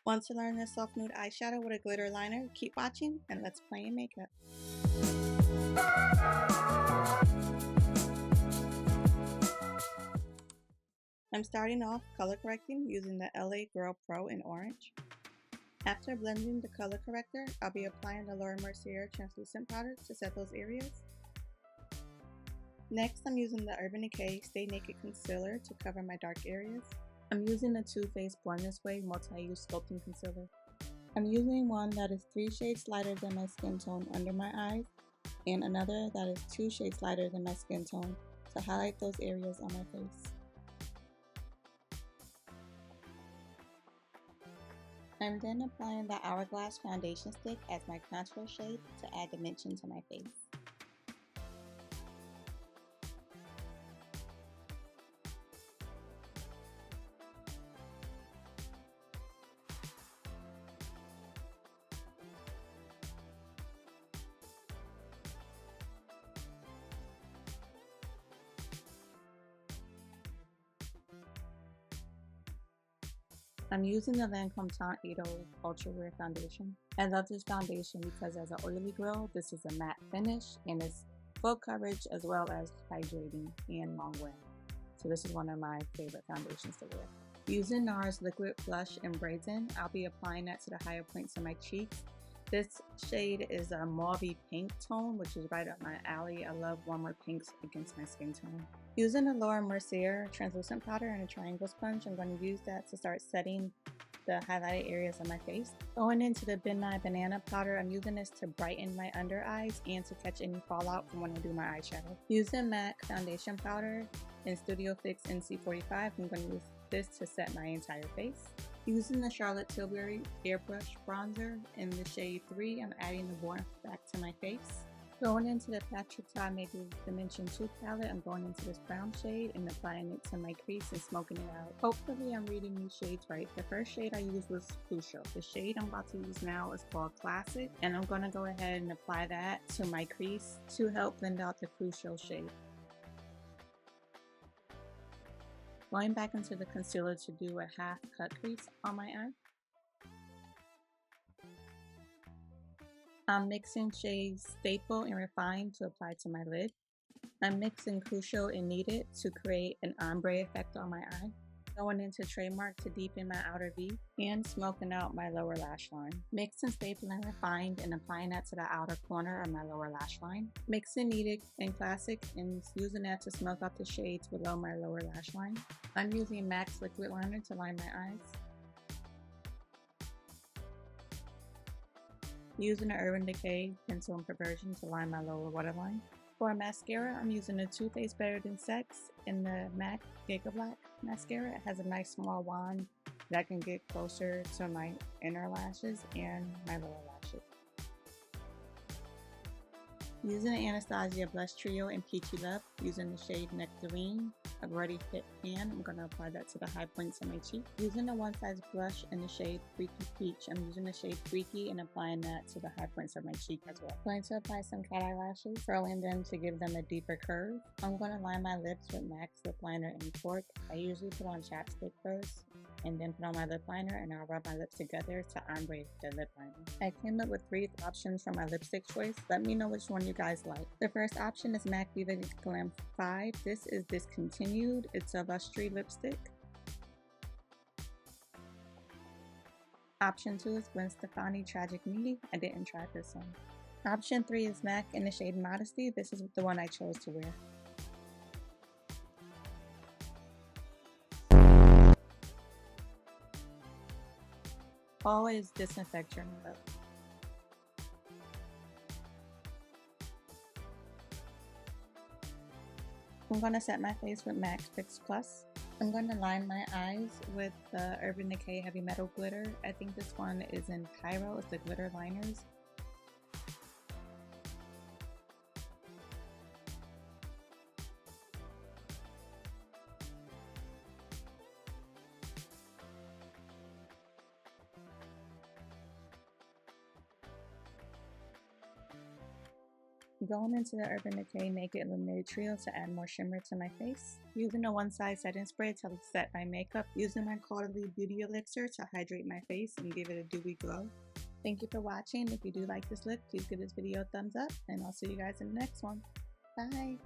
Want to learn the soft nude eyeshadow with a glitter liner? Keep watching and let's play in makeup. I'm starting off color correcting using the LA Girl Pro in orange. After blending the color corrector, I'll be applying the Laura Mercier translucent powder to set those areas. Next, I'm using the Urban Decay Stay Naked Concealer to cover my dark areas. I'm using the Too Faced Born This Way Multi-Use Sculpting Concealer. I'm using one that is 3 shades lighter than my skin tone under my eyes, and another that is 2 shades lighter than my skin tone to highlight those areas on my face. I'm then applying the Hourglass foundation stick as my contour shade to add dimension to my face. I'm using the Lancome Aidelle Ultra Wear Foundation. I love this foundation because as an oily girl, this is a matte finish and it's full coverage as well as hydrating and long wear. So this is one of my favorite foundations to wear. Using NARS Liquid Blush in Brazen, I'll be applying that to the higher points of my cheeks. This shade is a mauvey pink tone, which is right up my alley. I love warmer pinks against my skin tone. Using a Laura Mercier translucent powder and a triangle sponge, I'm going to use that to start setting the highlighted areas of my face. Going into the Midnight Banana powder, I'm using this to brighten my under eyes and to catch any fallout from when I do my eyeshadow. Using MAC foundation powder in Studio Fix NC45, I'm going to use this to set my entire face. Using the Charlotte Tilbury Airbrush Bronzer in the shade 3, I'm adding the warmth back to my face. Going into the Patrick Ta Maybe Dimension 2 palette, I'm going into this brown shade and applying it to my crease and smoking it out. Hopefully I'm reading these shades right. The first shade I used was Brushstroke. The shade I'm about to use now is called Classic, and I'm going to go ahead and apply that to my crease to help blend out the Brushstroke shade. Going back into the concealer to do a half cut crease on my eye. I'm mixing shades Staple and Refined to apply to my lid. I'm mixing Crucial and Needed to create an ombre effect on my eye. Going into Trademark to deepen my outer V and smoking out my lower lash line. Mixing Staple and Refined and applying that to the outer corner of my lower lash line. Mixing Needed and Classic and using that to smoke out the shades below my lower lash line. I'm using MAC's liquid liner to line my eyes. Using the Urban Decay pencil in Perversion to line my lower waterline. For mascara, I'm using the Too Faced Better Than Sex in the MAC Giga Black mascara. It has a nice small wand that can get closer to my inner lashes and my lower lashes. Using the Anastasia Blush Trio in Peachy Love, using the shade Nectarine, I've already fit pan. I'm going to apply that to the high points of my cheek. Using the One Size blush in the shade Freaky Peach, I'm using the shade Freaky and applying that to the high points of my cheek as well. I'm going to apply some cat eyelashes, curling them to give them a deeper curve. I'm going to line my lips with MAC's lip liner in Cork. I usually put on chapstick first and then put on my lip liner, and I'll rub my lips together to ombre the lip liner. I came up with 3 options for my lipstick choice. Let me know which one you guys like. The first option is MAC Viva Glam 5. This is discontinued. It's a lustrous lipstick. Option 2 is Gwen Stefani Tragic Meaty. I didn't try this one. Option 3 is MAC in the shade Modesty. This is the one I chose to wear. Always disinfect your makeup. I'm going to set my face with MAC Fix Plus. I'm going to line my eyes with the Urban Decay Heavy Metal Glitter. I think this one is in Pyro. It's the glitter liners. Going into the Urban Decay Naked Illuminated Trio to add more shimmer to my face. Using a one-size setting spray to set my makeup. Using my Quarterly Beauty Elixir to hydrate my face and give it a dewy glow. Thank you for watching. If you do like this look, please give this video a thumbs up, and I'll see you guys in the next one. Bye!